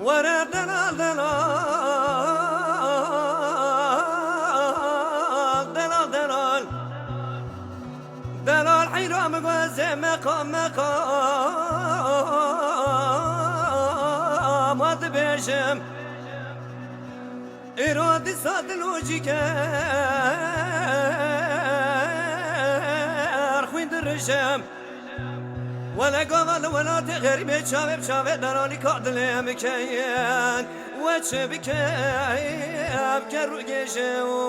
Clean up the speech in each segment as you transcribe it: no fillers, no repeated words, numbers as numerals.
ورا دلال دلال حيرام غازي مقام هاد بيشم إرادي صاد لوجيكار خوين درشم ولا قبل ولا تغرب شافب شافب دراني كادل مكيان وشبك أبكر رجيشو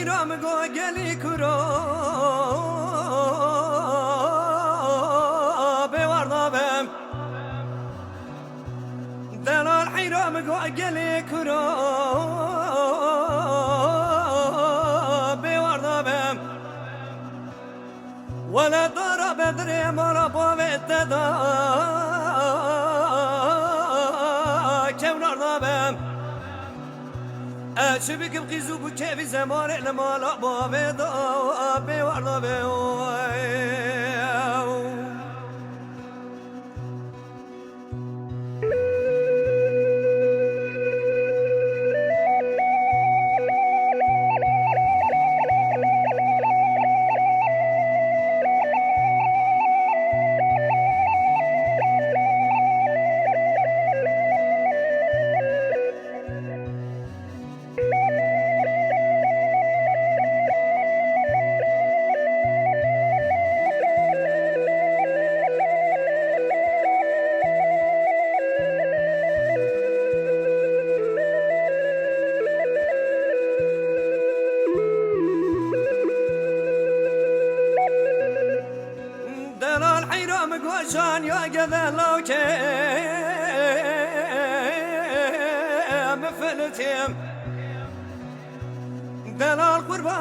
حيرام قولي كرو بوردابم دلال حيرام قولي كرو بوردابم ولا ضرب دري مرا بوفيت دا كونردابم شبك بقيزو بكيف زمان لما لا بابي دا بوردا بيوي مقوشان يا قذا لو كيم فلتيم دلال قربان